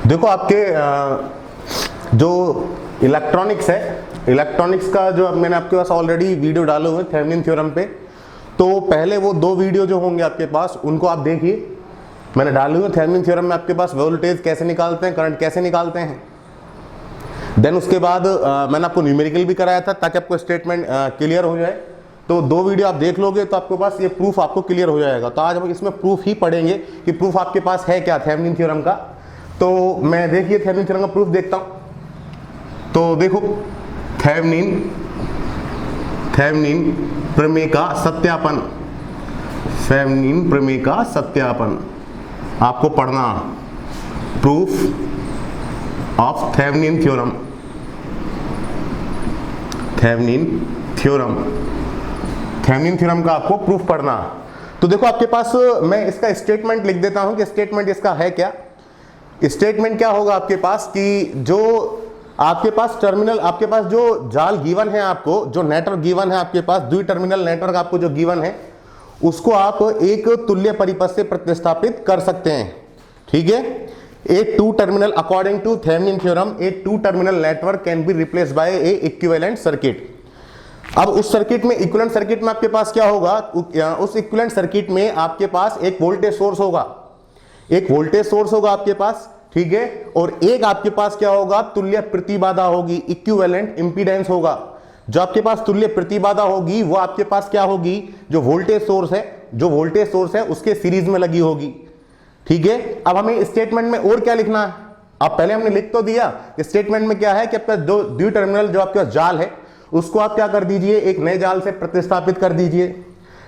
देखो आपके जो इलेक्ट्रॉनिक्स है, इलेक्ट्रॉनिक्स का जो मैंने आपके पास ऑलरेडी वीडियो डाले हुए थेवेनिन थ्योरम पे, तो पहले वो 2 वीडियो जो होंगे आपके पास उनको आप देखिए, मैंने डाले हुए थेवेनिन थ्योरम में आपके पास वोल्टेज कैसे निकालते हैं, करंट कैसे निकालते हैं। देन उसके बाद मैंने आपको न्यूमेरिकल भी कराया था ताकि आपको स्टेटमेंट क्लियर हो जाए। तो 2 वीडियो आप देख लोगे तो आपके पास ये प्रूफ आपको क्लियर हो जाएगा। तो आज हम इसमें प्रूफ ही पढ़ेंगे कि प्रूफ आपके पास है क्या थेवेनिन थ्योरम का। तो मैं देखिए थेवेनिन थ्योरम का प्रूफ देखता हूं। तो देखो थेवेनिन प्रमेय का सत्यापन, थेवेनिन प्रमेय का सत्यापन आपको पढ़ना, proof of Thevenin theorem, Thevenin theorem का आपको प्रूफ पढ़ना। तो देखो आपके पास मैं इसका स्टेटमेंट लिख देता हूं कि स्टेटमेंट इसका है क्या। स्टेटमेंट क्या होगा आपके पास कि जो आपके पास टर्मिनल, आपके पास जो जाल गिवन है, आपको जो नेटवर्क गिवन है, आपके पास द्विटर्मिनल नेटवर्क आपको जो गिवन है, उसको आप एक तुल्य परिपथ से प्रतिस्थापित कर सकते हैं। ठीक है, a 2 terminal, according to Thevenin theorem, a 2 terminal network can be replaced by a equivalent circuit. अब उस सर्किट में, इक्विवेलेंट सर्किट में आपके पास क्या होगा, उस इक्विवेलेंट सर्किट में आपके पास एक वोल्टेज सोर्स होगा, एक वोल्टेज सोर्स होगा आपके पास। ठीक है, और एक आपके पास क्या होगा, तुल्य प्रतिबाधा होगी, इक्विवेलेंट इंपीडेंस होगा। जो आपके पास तुल्य प्रतिबाधा होगी वो आपके पास क्या होगी, जो वोल्टेज सोर्स है, जो वोल्टेज सोर्स है उसके सीरीज में लगी होगी। ठीक है, अब हमें स्टेटमेंट में और क्या लिखना है। अब पहले हमने लिख तो दिया स्टेटमेंट में क्या है कि आपका जो द्विटर्मिनल जो आपके पास जाल है उसको आप क्या कर दीजिए, एक नए जाल से प्रतिस्थापित कर दीजिए।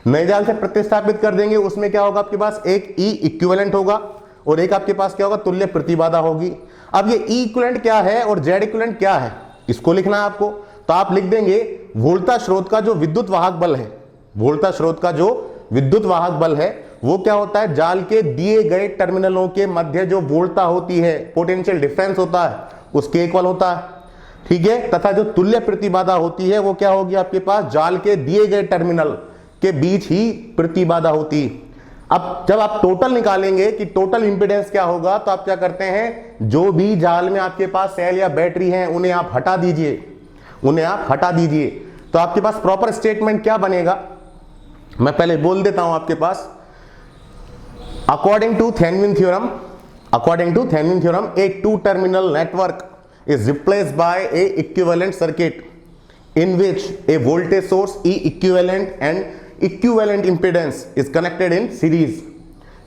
नए जाल से प्रतिस्थापित कर देंगे, उसमें क्या होगा आपके पास, एक ई इक्विवेलेंट होगा और एक आपके पास क्या होगा, तुल्य प्रतिबाधा होगी। अब ये ई इक्विवेलेंट क्या है और जेड इक्विवेलेंट क्या है, इसको लिखना है आपको। तो आप लिख देंगे वोल्टा स्रोत का जो विद्युत वाहक बल है, वोल्टा स्रोत का जो विद्युत वाहक बल है वो क्या होता है, जाल के दिए गए टर्मिनलों के मध्य जो वोल्टता होती है, पोटेंशियल डिफरेंस होता है, उसके इक्वल होता है। ठीक है, तथा जो तुल्य प्रतिबाधा होती है वो क्या होगी आपके पास, जाल के दिए गए टर्मिनल के बीच ही प्रतिबाधा होती है। अब जब आप टोटल निकालेंगे कि टोटल इंपीडेंस क्या होगा, तो आप क्या करते हैं, जो भी जाल में आपके पास सेल या बैटरी है उन्हें आप हटा दीजिए, उन्हें आप हटा दीजिए। तो आपके पास प्रॉपर स्टेटमेंट क्या बनेगा, मैं पहले बोल देता हूं आपके पास। According to Thevenin theorem, according to Thevenin theorem, a 2 terminal network is replaced by a equivalent circuit in which a voltage source E equivalent and equivalent impedance is connected in series.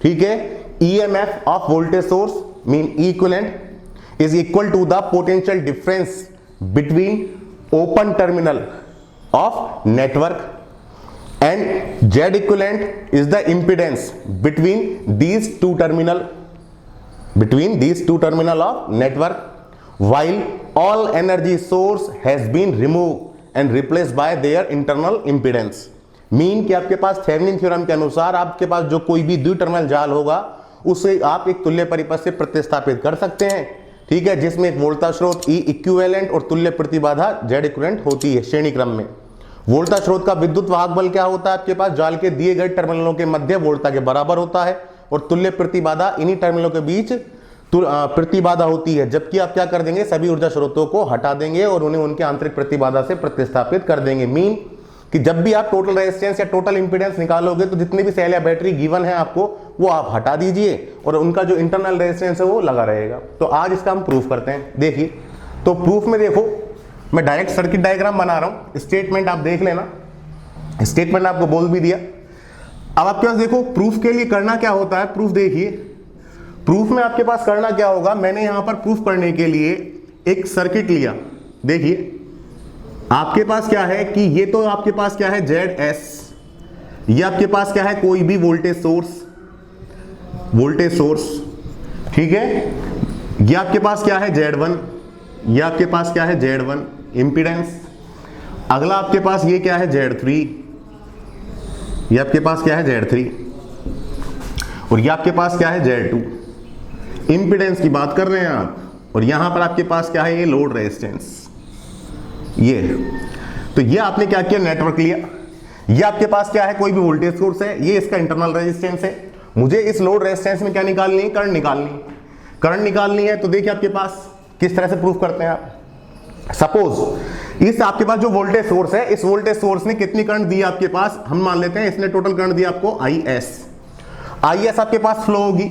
ठीक है, EMF of voltage source mean equivalent is equal to the potential difference between open terminal of network and Z equivalent is the impedance between these two terminal of network, while all energy source has been removed and replaced by their internal impedance. Mean कि आपके पास Thevenin theorem के अनुसार आपके पास जो कोई भी द्विटर्मिनल जाल होगा उसे आप एक तुल्य परिपथ से प्रतिस्थापित कर सकते हैं। ठीक है, जिसमें एक वोल्टा स्रोत ई इक्विवेलेंट और तुल्य प्रतिबाधा जेड इक्विवेलेंट होती है श्रेणी क्रम में। वोल्टा स्रोत का विद्युत वाहक बल क्या होता है, आपके पास जाल के दिए गए टर्मिनलों के मध्य वोल्टता के बराबर होता है और तुल्य प्रतिबाधा इन्हीं टर्मिनलों के बीच प्रतिबाधा होती है। जबकि आप क्या कर देंगे, सभी ऊर्जा स्रोतों को हटा देंगे और उन्हें उनके आंतरिक प्रतिबाधा से प्रतिस्थापित कर देंगे। मीन कि जब भी आप टोटल रेजिस्टेंस या टोटल इंपीडेंस निकालोगे तो जितने भी सेल या बैटरी गिवन है आपको वो आप हटा दीजिए और उनका जो इंटरनल रेजिस्टेंस है वो लगा रहेगा। तो आज इसका हम प्रूफ करते हैं। देखिए, तो प्रूफ में देखो मैं डायरेक्ट सर्किट डायग्राम बना रहा हूं, स्टेटमेंट आप देख लेना, स्टेटमेंट आपको बोल भी दिया। अब आपके पास देखो प्रूफ के लिए करना क्या होता है, प्रूफ देखिए, प्रूफ में आपके पास करना क्या होगा, मैंने यहां पर प्रूफ करने के लिए एक सर्किट लिया। देखिए आपके पास क्या है कि ये तो आपके पास क्या है ZS, ये आपके पास क्या है कोई भी वोल्टेज सोर्स, ठीक है। ये आपके पास क्या है Z1, ये आपके पास क्या है Z1 इंपीडेंस। अगला आपके पास ये क्या है Z3, ये आपके पास क्या है Z3 और ये आपके पास क्या है Z2। इंपीडेंस की बात कर रहे हैं आप, और यहां पर आपके पास क्या है, ये लोड रेजिस्टेंस। ये तो ये आपने क्या किया, नेटवर्क लिया। ये आपके पास क्या है, कोई भी वोल्टेज सोर्स है, ये इसका इंटरनल रेजिस्टेंस है। मुझे इस लोड रेजिस्टेंस में क्या निकालनी है, करंट निकालनी। करंट निकालनी है तो देखिए आपके पास किस तरह से प्रूफ करते हैं आप। सपोज इस आपके पास जो वोल्टेज सोर्स है, इस वोल्टेज सोर्स ने कितनी करंट दी आपके पास, हम मान लेते हैं इसने टोटल करंट दिया आपको IS आपके पास फ्लो होगी।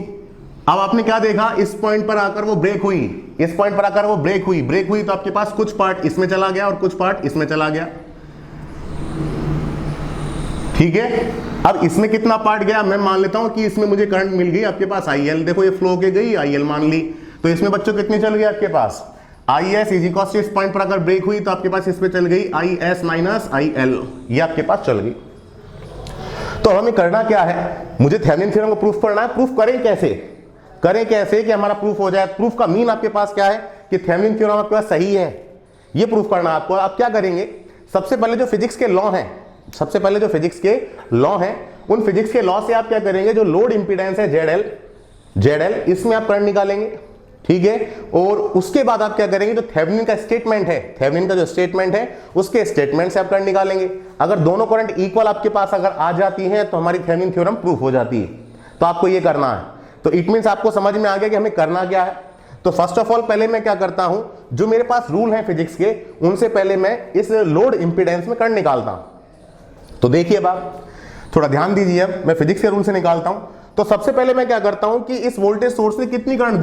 अब आपने क्या देखा, इस पॉइंट पर आकर वो ब्रेक हुई, इस पॉइंट पर आकर वो ब्रेक हुई तो आपके पास कुछ पार्ट इसमें चला गया और कुछ पार्ट इसमें चला गया, ठीक है। अब इसमें कितना पार्ट गया, मैं मान लेता हूं कि इसमें मुझे करंट मिल गई आपके पास IL, देखो ये फ्लो के गई IL मान ली, तो इसमें बच्चों कितनी चल गई आपके पास IS इज इक्वल टू, इस पॉइंट पर अगर ब्रेक हुई तो आपके पास इस पे चल गई IS माइनस IL, ये आपके पास चल गई। तो हमें करना क्या है, मुझे थेवेनिन थ्योरम को प्रूफ करना है। प्रूफ करें कैसे कि हमारा प्रूफ हो जाए। प्रूफ का मीन आपके पास क्या है कि थेवेनिन थ्योरम आपके पास सही है, ये प्रूफ करना है आपको। आप क्या करेंगे, सबसे पहले जो फिजिक्स के लॉ हैं, उन फिजिक्स के लॉ से आप क्या करेंगे, जो लोड इंपीडेंस है ZL, इसमें आप करंट निकालेंगे, ठीक है। और उसके बाद आप क्या करेंगे, जो थेवेनिन का स्टेटमेंट है, थेवेनिन का जो स्टेटमेंट है उसके स्टेटमेंट से आप करंट निकालेंगे। अगर दोनों करंट इक्वल आपके पास अगर आ जाती हैं तो हमारी थेवेनिन थ्योरम प्रूफ हो जाती है। तो आपको ये करना है। तो इट मींस आपको समझ में आ गया कि हमें करना क्या है। तो फर्स्ट ऑफ ऑल पहले मैं क्या करता हूं, जो मेरे पास रूल है फिजिक्स के, उनसे पहले मैं इस लोड इंपीडेंस में करंट निकालता हूं। तो देखिए अब थोड़ा ध्यान दीजिए, अब मैं फिजिक्स के रूल से निकालता हूं। तो सबसे पहले मैं क्या करता हूं कि इस वोल्टेज सोर्स ने कितनी करंट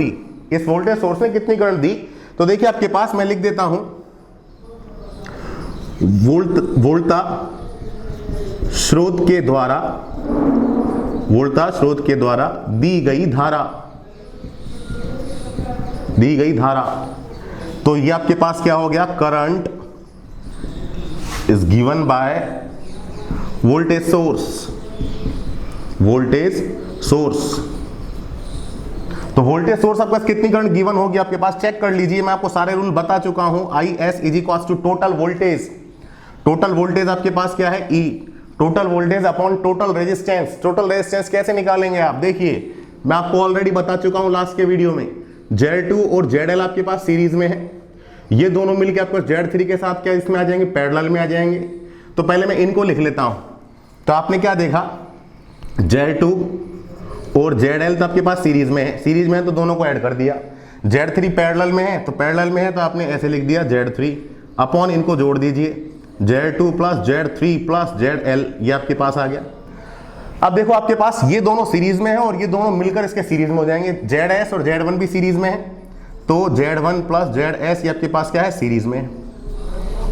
दी, तो देखिए आपके पास मैं लिख देता हूं वोल्टा स्रोत के द्वारा दी गई धारा। तो ये आपके पास क्या हो गया, current is given by voltage source. तो वोल्टेज सोर्स आपके पास कितनी करंट गिवन होगी आपके पास, चेक कर लीजिए। मैं आपको सारे रूल बता चुका हूं। IS is equal to total voltage आपके पास क्या है, E, total voltage upon total resistance कैसे निकालेंगे आप, देखिए मैं आपको ऑलरेडी बता चुका हूं लास्ट के वीडियो में। Z2 और ZL आपके पास सीरीज में है, ये दोनों मिलकर आपको Z3 के साथ क्या इसमें आ जाएंगे, पैरेलल में आ जाएंगे। तो पहले मैं इनको लिख लेता हूं। तो आपने क्या देखा, Z2 और ZL तो आपके पास सीरीज में है, तो दोनों को ऐड कर दिया। Z3 पैरेलल में है, तो आपने ऐसे लिख दिया Z3 अपॉन इनको जोड़ दीजिए Z2 plus Z3 plus ZL, ये आपके पास आ गया। अब देखो आपके पास ये दोनों सीरीज में है और ये दोनों मिलकर इसके सीरीज में हो जाएंगे। ZS और Z1 भी सीरीज में है, तो Z1 प्लस ZS ये आपके पास क्या है, सीरीज में है,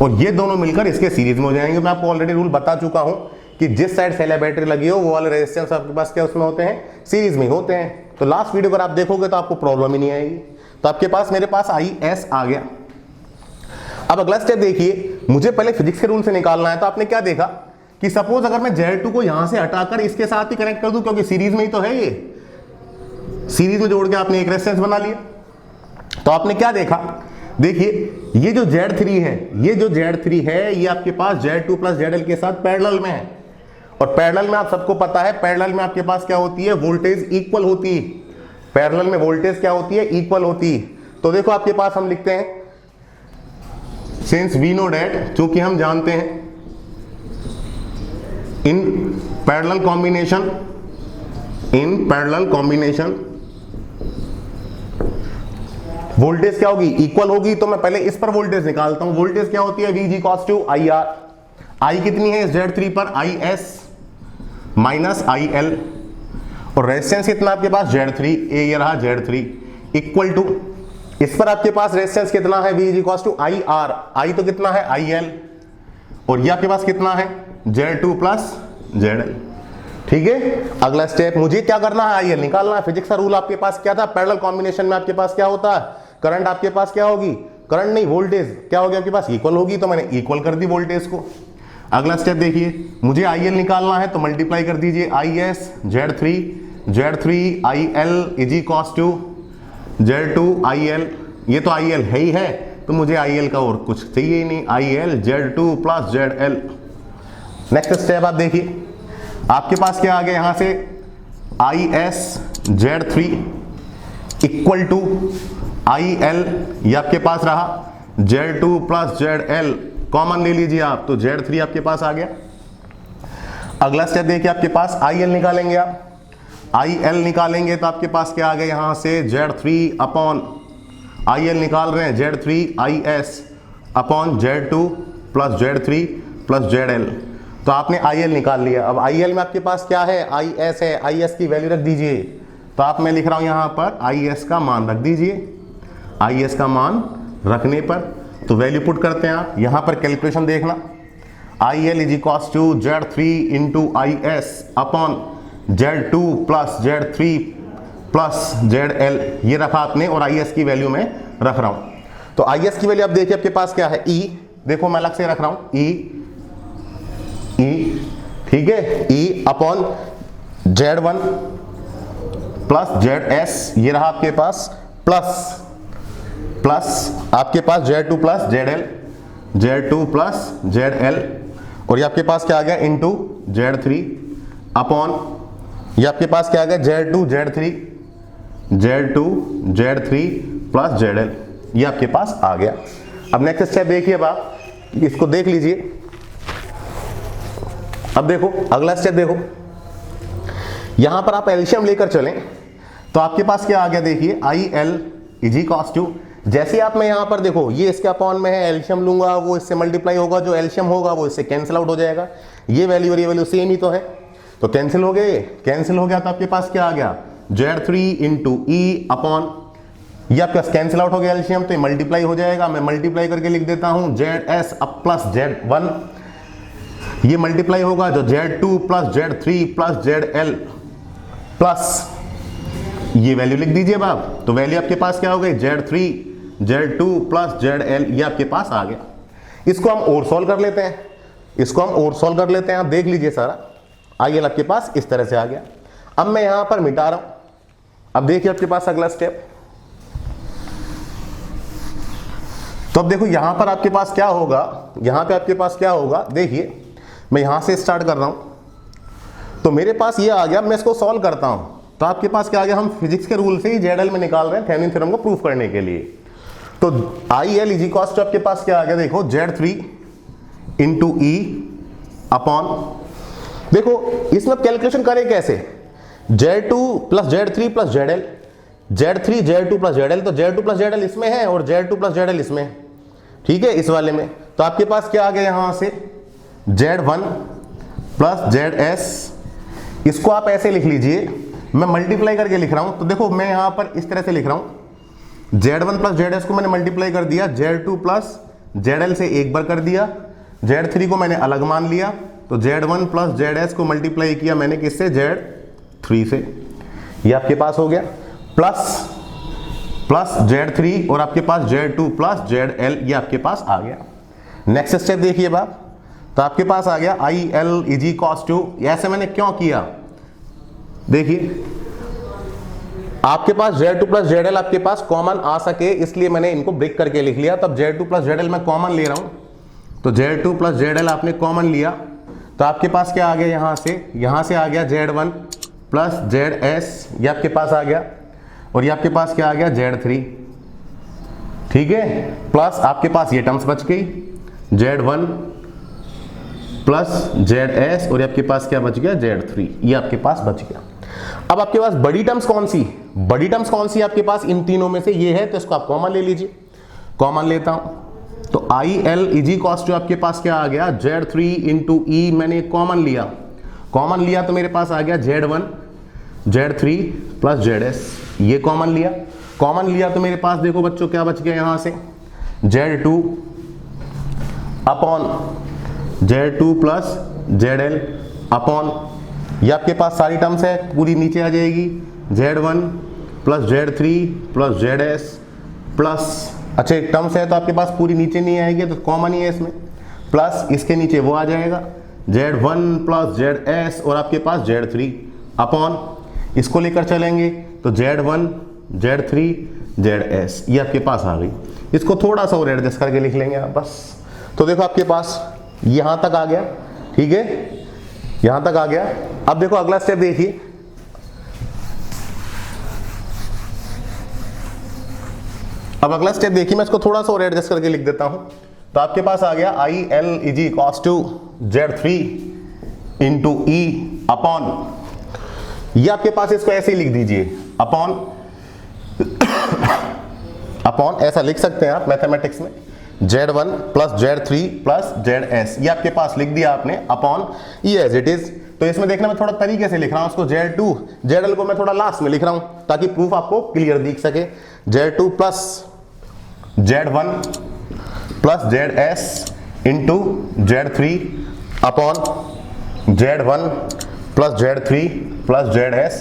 और ये दोनों मिलकर इसके सीरीज में हो जाएंगे। मैं आपको ऑलरेडी रूल बता चुका हूं कि जिस साइड सेल बैटरी लगी हो वो वाले रेजिस्टेंस आपके पास क्या उसमें होते हैं, सीरीज में होते हैं। तो लास्ट वीडियो अगर आप देखोगे तो आपको प्रॉब्लम ही नहीं आएगी। तो आपके पास मेरे पास IS आ गया। अब अगला स्टेप देखिए, मुझे पहले फिजिक्स के रूल से निकालना है। तो आपने क्या देखा कि सपोज अगर मैं Z2 को यहां से हटाकर इसके साथ ही कनेक्ट कर दूं, क्योंकि सीरीज में ही तो है, ये सीरीज में जोड़ के आपने एक रेजिस्टेंस बना लिया। तो आपने क्या देखा, देखिए ये जो Z3 है, ये आपके पास Z2 प्लस ZL के साथ पैरेलल में है। और पैरेलल में आप सबको पता है, पैरेलल में आपके पास क्या होती है, वोल्टेज इक्वल होती है। पैरेलल में वोल्टेज क्या होती है, इक्वल होती है। तो देखो आपके पास हम लिखते हैं सिंस वी नो डैट, चूंकि हम जानते हैं इन पैरेलल कॉम्बिनेशन वोल्टेज क्या होगी, इक्वल होगी। तो मैं पहले इस पर वोल्टेज निकालता हूं। वोल्टेज क्या होती है, V is equal to IR। I कितनी है Z3 पर, IS माइनस IL, और रेजिस्टेंस कितना आपके पास Z3, ये रहा Z3 इक्वल टू, इस पर आपके पास रेजिस्टेंस कितना है, V is equal to IR। I तो कितना है IL, और ये आपके पास कितना है Z2 प्लस ZL, ठीक है। अगला स्टेप मुझे क्या करना है, IL निकालना है। फिजिक्स का रूल आपके पास क्या था, पैरेलल कॉम्बिनेशन में आपके पास क्या होता है, करंट आपके पास क्या होगी, करंट नहीं वोल्टेज क्या होगी आपके पास, इक्वल होगी। तो मैंने इक्वल कर दी वोल्टेज को। अगला स्टेप देखिए, मुझे IL निकालना है, तो मल्टीप्लाई कर दीजिए IS Z3 IL is equal to Z2 IL। ये तो IL है ही है, तो मुझे IL का और कुछ चाहिए ही नहीं, IL Z2 plus ZL। Next step आप देखिए, आपके पास क्या आ गया, यहां से IS Z3 equal to IL, ये आपके पास रहा Z2 प्लस ZL, कॉमन ले लीजिए आप, तो Z3 आपके पास आ गया। अगला स्टेप देखिए, आपके पास IL निकालेंगे आप, आई एल निकालेंगे तो आपके पास क्या आ गया यहां से Z3 अपॉन आई एल निकाल रहे हैं Z3 IS upon Z2 plus Z3 plus ZL। तो आपने आई एल निकाल लिया। अब आई एल में आपके पास क्या है, IS है, IS की वैल्यू रख दीजिए। तो आप मैं लिख रहा हूं यहां पर IS का मान रख दीजिए। IS का मान रखने पर तो वैल्यू पुट करते हैं आप यहां पर, कैलकुलेशन देखना। IL is equals to Z3 into IS upon Z2 plus Z3 plus ZL, ये रखा आपने और IS की वैल्यू में रख रहा हूं। तो IS की वैल्यू आप देखिए आपके पास क्या है, E, देखो मैं अलग से रख रहा हूं E, ठीक है, E upon Z1 plus ZS, ये रहा आपके पास, प्लस आपके पास Z2 plus Z2 plus ZL, और ये आपके पास क्या आ गया इंटू Z3 अपॉन ये आपके पास क्या आ गया Z2 प्लस ZL, ये आपके पास आ गया। अब नेक्स्ट स्टेप देखिए, अब आप इसको देख लीजिए। अब देखो अगला स्टेप देखो, यहां पर आप एलसीएम लेकर चलें तो आपके पास क्या आ गया, देखिए IL इज इक्वल्स टू, जैसे आप मैं यहां पर देखो ये इसके अपॉन में है, एलसीएम लूंगा वो इससे मल्टीप्लाई होगा, जो एलसीएम होगा वो इससे कैंसिल आउट हो जाएगा। ये वैल्यू और ये वैल्यू सेम ही तो है, तो कैंसिल हो गया तो आपके पास क्या आ गया Z3 इंटू E अपॉन, ये आपके पास कैंसिल आउट हो गया एलसीएम, तो ये मल्टीप्लाई हो जाएगा। मैं मल्टीप्लाई करके लिख देता हूं ZS अब प्लस Z1, ये मल्टीप्लाई होगा जो Z2 plus Z3 plus ZL plus ये वैल्यू लिख दीजिए आप। तो वैल्यू आपके पास क्या हो गई Z3 Z2 प्लस ZL, ये आपके पास आ गया। इसको हम और सॉल्व कर लेते हैं, आप देख लीजिए सारा। IL आपके पास इस तरह से आ गया। अब मैं यहां पर मिटा रहा हूं। अब देखिए आपके पास अगला स्टेप, तो अब देखो यहां पर आपके पास क्या होगा, यहां पे आपके पास क्या होगा, देखिए मैं यहां से स्टार्ट कर रहा हूं तो मेरे पास ये आ गया। मैं इसको सॉल्व करता हूं तो आपके पास क्या आ गया, हम फिजिक्स के रूल से ही ZL में निकाल रहे हैं थेवेनिन थ्योरम को प्रूफ करने के लिए। तो IL इज इक्वल्स टू आपके पास क्या आ गया, देखो Z3 इंटू E अपॉन, देखो इसमें कैलकुलेशन करें कैसे, Z2 plus Z3 plus ZL, Z3 Z2 plus ZL, तो Z2 प्लस ZL इसमें है और Z2 प्लस ZL इसमें है, ठीक है, इस वाले में। तो आपके पास क्या आ गया यहां से Z1 प्लस ZS, इसको आप ऐसे लिख लीजिए, मैं मल्टीप्लाई करके लिख रहा हूं। तो देखो मैं यहां पर इस तरह से लिख रहा हूं, Z1 प्लस ZS को मैंने मल्टीप्लाई कर दिया, Z2 प्लस ZL से एक बार कर दिया, Z3 को मैंने अलग मान लिया, तो Z1 प्लस ZS को मल्टीप्लाई किया मैंने किससे, Z3 से, ये आपके पास हो गया, प्लस Z3 और आपके पास Z2 प्लस ZL, ये आपके पास आ गया। नेक्स्ट स्टेप देखिए बाप, तो आपके पास आ गया IL इज इक्वल्स टू, ऐसे मैंने क्यों किया, देखिए आपके पास Z2 प्लस ZL आपके पास कॉमन आ सके इसलिए मैंने इनको ब्रेक करके लिख लिया। तब Z2 प्लस ZL मैं कॉमन ले रहा हूं, तो Z2 प्लस ZL आपने कॉमन लिया तो आपके पास क्या आ गया, यहां से आ गया Z1 प्लस ZS, ये आपके पास आ गया, और ये आपके पास क्या आ गया Z3, ठीक है, प्लस आपके पास ये टर्म्स बच गई Z1 प्लस ZS, और ये आपके पास क्या बच गया Z3, ये आपके पास बच गया। अब आपके पास बड़ी टर्म्स कौन सी आपके पास, इन तीनों में से ये है, तो इसको आप कॉमन ले लीजिए। कॉमन लेता हूं तो IL इज इक्वल्स टू आपके पास क्या आ गया Z3 इंटू E, मैंने कॉमन लिया तो मेरे पास आ गया Z1 Z3 प्लस ZS, ये कॉमन लिया तो मेरे पास देखो बच्चों क्या बच गया, यहां से Z2 upon Z2 plus ZL upon, ये आपके पास सारी टर्म्स है पूरी नीचे आ जाएगी, Z1 plus Z3 plus ZS plus, अच्छा एक टर्म्स है तो आपके पास पूरी नीचे नहीं आएगी तो कॉमन ही है इसमें, प्लस इसके नीचे वो आ जाएगा Z1 प्लस ZS और आपके पास Z3 अपॉन, इसको लेकर चलेंगे तो Z1 Z3 ZS, ये आपके पास आ गई। इसको थोड़ा सा और एडजस्ट करके लिख लेंगे आप बस। तो देखो आपके पास यहां तक आ गया, ठीक है, यहां तक आ गया। अब देखो अगला स्टेप देखिए, मैं इसको थोड़ा सा और एडजस्ट करके लिख देता हूं। तो आपके पास आ गया IL is equals to Z3 into E upon, ये आपके पास इसको ऐसे ही लिख दीजिए, अपॉन ऐसा लिख सकते हैं आप मैथमेटिक्स में, Z1 plus Z3 plus ZS, ये आपके पास लिख दिया आपने अपॉन ये एज इट इज। तो इसमें देखना मैं थोड़ा तरीके से लिख रहा हूं उसको, Z2 ZL को मैं थोड़ा लास्ट में लिख रहा हूं ताकि प्रूफ आपको क्लियर दिख सके। Z2 plus Z1 plus ZS into Z3 upon Z1 plus Z3 plus ZS,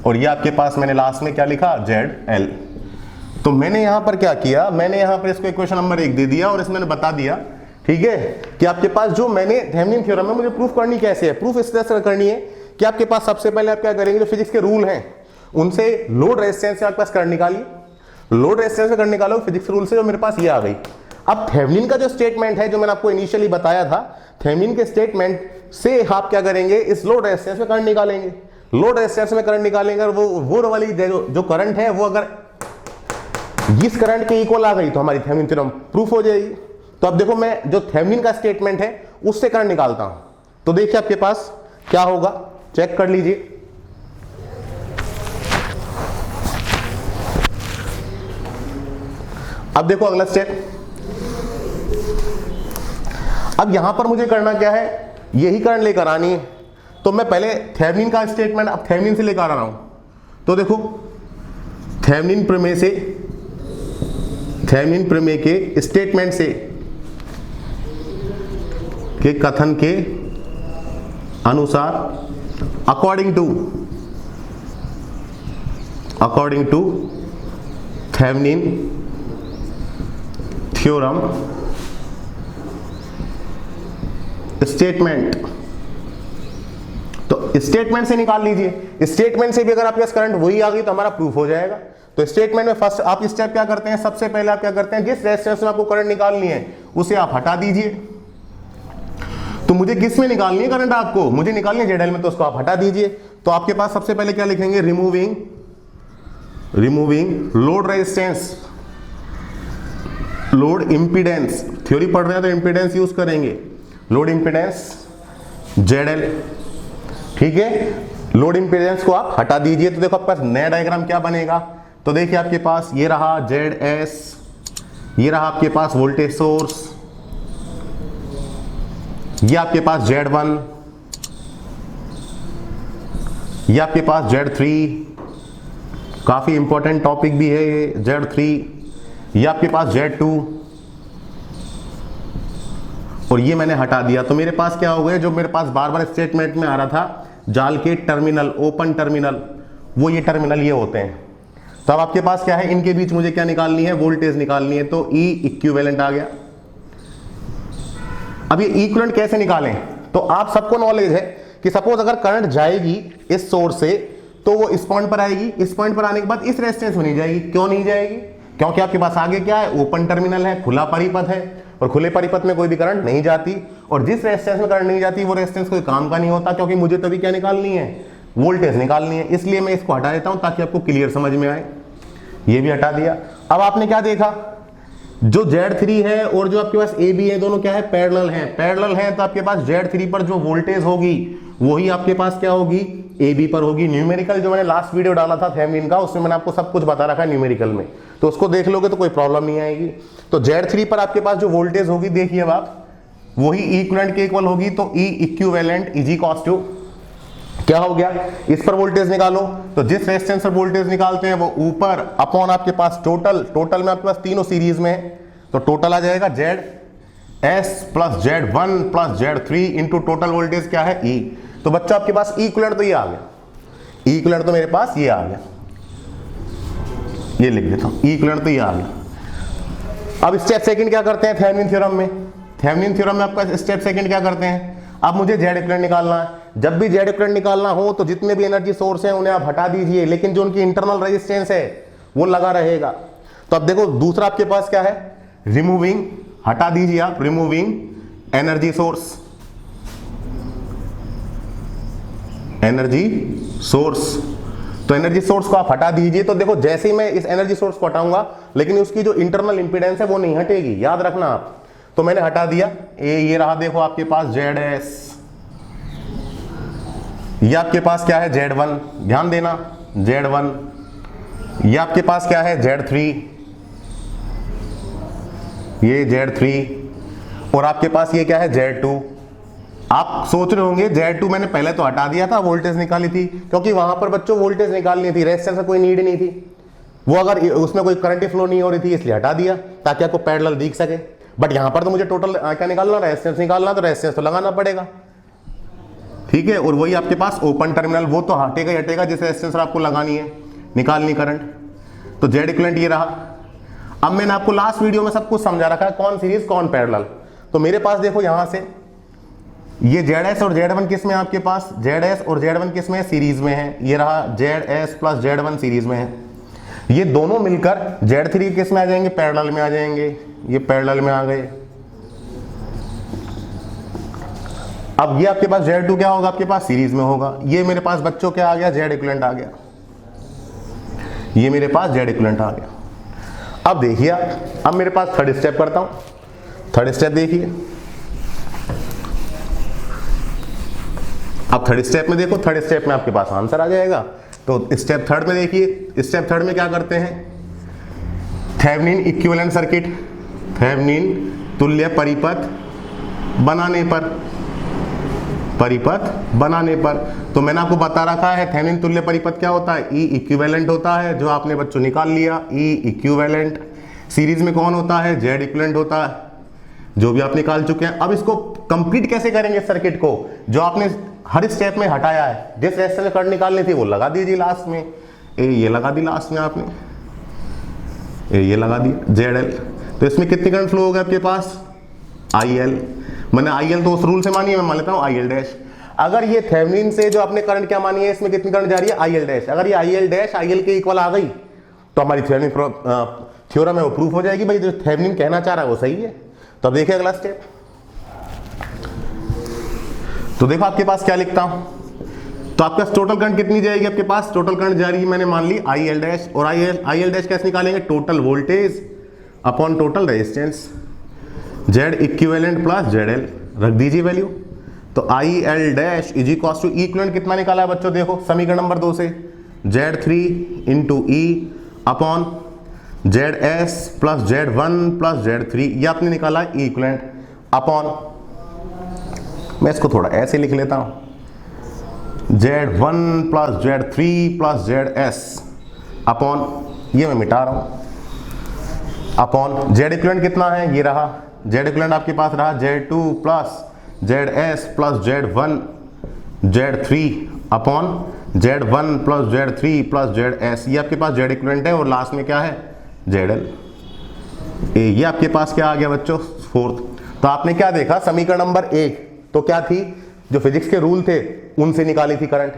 और ये आपके पास मैंने लास्ट में क्या लिखा, ZL। तो मैंने यहां पर क्या किया, मैंने यहां पर इसको इक्वेशन नंबर 1 दे दिया और इसमें मैंने बता दिया, ठीक है, कि आपके पास जो मैंने थेवेनिन थ्योरम में मुझे प्रूफ करनी कैसे है। प्रूफ इस तरह से करनी है कि आपके पास सबसे पहले आप क्या करेंगे, जो फिजिक्स के रूल हैं उनसे लोड रेजिस्टेंस से आपके पास करंट निकालिए, लोड रेजिस्टेंस से करंट निकालो फिजिक्स रूल से, जो मेरे पास ये आ गई। अब थेवेनिन का जो स्टेटमेंट है जो मैंने आपको इनिशियली बताया था, थेवेनिन के स्टेटमेंट से आप क्या करेंगे, इस लोड रेजिस्टेंस में करंट निकालेंगे। लोड रेजिस्टेंस में करंट निकालेंगे और वो वाली जो करंट है वो अगर इस करंट के इक्वल आ गई तो हमारी थेवेनिन थ्योरम प्रूफ हो जाएगी। तो अब देखो मैं जो थेवेनिन का स्टेटमेंट है उससे करंट निकालता हूं, तो देखिए आपके पास क्या होगा, चेक कर लीजिए। अब देखो अगला स्टेप, अब यहां पर मुझे करना क्या है, यही करंट लेकर आनी है। तो मैं पहले थेवेनिन का स्टेटमेंट अब थेवेनिन से लेकर आ रहा हूं। तो देखो थेवेनिन प्रमेय के स्टेटमेंट से, के कथन के अनुसार, according to Thevenin theorem statement, तो स्टेटमेंट से निकाल लीजिए। स्टेटमेंट से भी अगर आपके पास करंट वही आ गई तो हमारा प्रूफ हो जाएगा। तो स्टेटमेंट में फर्स्ट आप स्टेप क्या करते हैं, सबसे पहले आप क्या करते हैं, जिस रेजिस्टेंस में आपको करंट निकालनी है उसे आप हटा दीजिए। तो मुझे किस में निकालनी है करंट, आपको मुझे निकालनी है ZL में, तो उसको आप हटा दीजिए। तो आपके पास सबसे पहले क्या लिखेंगे, removing load resistance, load impedance, theory पढ़ रहे हैं तो इंपीडेंस यूज करेंगे, लोड इंपीडेंस ZL, ठीक है। लोड इंपीडेंस को आप हटा दीजिए। तो देखो आपके पास नया डायग्राम क्या बनेगा, तो देखिए आपके पास ये रहा ZS, ये रहा आपके पास वोल्टेज सोर्स, ये आपके पास Z1, ये आपके पास Z3, काफी इंपॉर्टेंट टॉपिक भी है ये Z3, ये आपके पास Z2, और ये मैंने हटा दिया। तो मेरे पास क्या हो गया, जो मेरे पास बार बार स्टेटमेंट में आ रहा था जाल के टर्मिनल, ओपन टर्मिनल, वो ये टर्मिनल ये होते हैं। तो अब आपके पास क्या है, इनके बीच मुझे क्या निकालनी है, वोल्टेज निकालनी है। तो E इक्विवेलेंट आ गया। अब ये इक्विवेलेंट कैसे निकालें, तो आप सबको नॉलेज है कि सपोज अगर करंट जाएगी इस सोर्स से तो वो इस पॉइंट पर आएगी, इस पॉइंट पर आने के बाद इस रेजिस्टेंस में नहीं जाएगी। क्यों नहीं जाएगी, क्योंकि आपके पास आगे क्या है, ओपन टर्मिनल है, खुला परिपथ है, और खुले परिपथ में कोई भी करंट नहीं जाती। और जिस रेजिस्टेंस में करंट नहीं जाती वो रेजिस्टेंस कोई काम का नहीं होता, क्योंकि मुझे तभी क्या निकालनी है, वोल्टेज निकालनी है। इसलिए मैं इसको हटा देता हूं ताकि आपको क्लियर समझ में आए। ये भी हटा दिया। अब आपने क्या देखा, जो Z3 है और जो आपके पास AB है दोनों क्या है, पैरेलल हैं। पैरेलल हैं तो आपके पास Z3 पर जो वोल्टेज होगी वही आपके पास क्या होगी, AB पर होगी। न्यूमेरिकल जो मैंने लास्ट वीडियो डाला था थेवेनिन का, उसमें मैंने आपको सब कुछ बता रखा है न्यूमेरिकल में, तो उसको देख लोगे तो कोई प्रॉब्लम नहीं आएगी। तो Z3 पर आपके पास जो वोल्टेज होगी, देखिए अब आप, वही इक्विवेलेंट के इक्वल होगी। तो E equivalent is equals to क्या हो गया, इस पर वोल्टेज निकालो। तो जिस रेजिस्टेंस पर वोल्टेज निकालते हैं वो ऊपर अपॉन आपके पास टोटल, टोटल में आपके पास तीनों सीरीज में है, तो टोटल आ जाएगा ZS plus Z1 plus Z3 into total voltage क्या है, E। तो बच्चा आपके पास इक्विवेलेंट तो ये आ गया, इक्विवेलेंट तो मेरे पास ये आ गया, ये लिख देता हूं, इक्विवेलेंट तो ये आ गया। अब स्टेप सेकंड क्या करते हैं थेवेनिन थ्योरम में, थेवेनिन थ्योरम में आपका स्टेप सेकंड क्या करते हैं, अब मुझे Z इक्विवेलेंट निकालना है। जब भी Z इक्विवेलेंट निकालना हो तो जितने भी एनर्जी सोर्स हैं उन्हें आप हटा दीजिए, लेकिन जो उनकी इंटरनल रेजिस्टेंस है वो लगा रहेगा। तो अब देखो दूसरा आपके पास क्या है, रिमूविंग, हटा दीजिए आप, removing energy source, energy source. तो एनर्जी सोर्स को आप हटा दीजिए। तो देखो जैसे ही मैं इस एनर्जी सोर्स को हटाऊंगा, लेकिन उसकी जो इंटरनल इंपीडेंस है वो नहीं हटेगी, याद रखना आप। तो मैंने हटा दिया, ये रहा देखो आपके पास ZS, ये आपके पास क्या है Z1, ध्यान देना Z1, ये आपके पास क्या है Z3, ये Z3, और आपके पास ये क्या है Z2। आप सोच रहे होंगे Z2 मैंने पहले तो हटा दिया था, वोल्टेज निकाली थी, क्योंकि वहां पर बच्चों वोल्टेज निकालनी थी, रेजिस्टेंस का कोई नीड नहीं थी, वो अगर उसमें कोई करंट फ्लो नहीं हो रही थी इसलिए हटा दिया ताकि आपको पैरेलल दिख सके। बट यहां पर तो मुझे टोटल क्या निकालना, रेजिस्टेंस निकालना, तो रेजिस्टेंस तो लगाना पड़ेगा, ठीक है। और वही आपके पास ओपन टर्मिनल, वो तो हटेगा ही हटेगा जिस रेजिस्टेंस आपको लगानी है, निकालनी करंट। तो जेड इक्विवेलेंट ये रहा। अब मैंने आपको लास्ट वीडियो में सब कुछ समझा रखा है, कौन सीरीज कौन पैरेलल। तो मेरे पास देखो यहां से ये ZS और Z1 किस में है आपके पास, ZS और Z1 किस में है, सीरीज में है। ये रहा ZS प्लस Z1 सीरीज में है। ये दोनों मिलकर Z3 किस में आ जाएंगे, पैरेलल में आ जाएंगे। ये पैरेलल में आ गए। अब ये आपके पास Z2 क्या होगा, आपके पास सीरीज में होगा। ये मेरे पास बच्चों क्या आ गया, जेड इक्विवेलेंट आ गया। ये मेरे पास जेड इक्विवेलेंट आ गया। अब देखिए, अब मेरे पास थर्ड स्टेप करता हूं। थर्ड स्टेप देखिए, अब थर्ड स्टेप में देखो, थर्ड स्टेप में आपके पास आंसर आ जाएगा। तो स्टेप थर्ड में देखिए, स्टेप थर्ड में क्या करते हैं, थेवेनिन इक्विवेलेंट सर्किट, थेवेनिन तुल्य परिपथ बनाने पर, परिपथ बनाने पर। तो मैंने आपको बता रखा है थेवेनिन तुल्य परिपथ क्या होता है, ई इक्विवेलेंट होता है, जो आपने बच्चों निकाल लिया, ई इक्विवेलेंट। सीरीज में कौन होता है, जेड इक्विवेलेंट होता है, जो भी आप निकाल चुके हैं। अब इसको कंप्लीट कैसे करेंगे सर्किट को, जो आपने हर स्टेप में हटाया है, जिस रेजिस्टेंस में करंट निकालनी थी वो लगा दीजिए लास्ट में। ये लगा दी लास्ट में आपने, ये लगा दी ZL। तो इसमें कितनी करंट फ्लो होगा आपके पास, IL। मैंने IL तो उस रूल से मानी है, मैं मान लेता हूं IL डैश। अगर ये थेवेनिन से जो आपने करंट क्या मानी है, इसमें कितनी करंट जा रही है, IL डैश। अगर ये IL डैश IL के इक्वल आ गई तो हमारी थेवेनिन थ्योरम है वो प्रूफ हो जाएगी, भाई जो थेवेनिन कहना चाह रहा है वो सही है। तो अब देखिए अगला स्टेप। तो देखो आपके पास क्या लिखता हूं, तो आपका टोटल करंट कितनी जाएगी, आपके पास टोटल करंट जा रही है, मैंने मान ली IL डैश। और IL डैश कैसे निकालेंगे, total voltage upon total resistance, Z equivalent plus ZL, रख दीजिए वैल्यू। तो IL dash is equal to equivalent कितना निकाला है बच्चों, देखो समीकरण नंबर 2 से, Z3 into E upon ZS plus Z1 plus Z3, ये आपने निकाला है इक्विवेलेंट अपॉन, मैं इसको थोड़ा ऐसे लिख लेता हूं, Z1 plus Z3 plus ZS upon, ये मैं मिटा रहा हूं, अपॉन जेड इक्विवेलेंट कितना है, ये रहा जेड इक्विवेलेंट आपके पास रहा Z2 plus ZS plus Z1 Z3 upon Z1 plus Z3 plus ZS, ये आपके पास जेड इक्विवेलेंट है। और लास्ट में क्या है, ZL। ये आपके पास क्या आ गया बच्चों, फोर्थ। तो आपने क्या देखा, समीकरण नंबर 1 तो क्या थी, जो फिजिक्स के रूल थे उनसे निकाली थी करंट,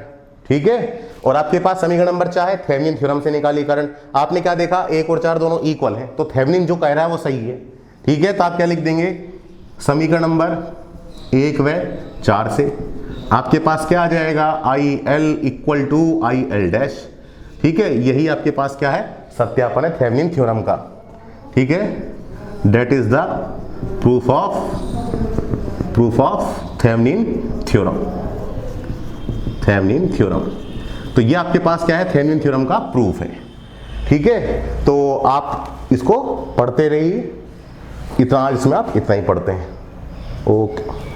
ठीक है। और आपके पास समीकरण नंबर 4 है, थेवेनिन थ्योरम से निकाली करंट। आपने क्या देखा, 1 और 4 दोनों इक्वल हैं, तो थेवेनिन जो कह रहा है वो सही है, ठीक है। तो आप क्या लिख देंगे, समीकरण नंबर 1 व 4 से आपके पास क्या आ जाएगा, IL equal to IL dash, ठीक है। यही आपके पास क्या है, सत्यापन है थेवेनिन थ्योरम का, ठीक है। That is the proof of Thevenin theorem, Thevenin theorem. तो ये आपके पास क्या है, थेवेनिन थ्योरम का प्रूफ है, ठीक है। तो आप इसको पढ़ते रहिए, इतना इसमें आप इतना ही पढ़ते हैं, ओके।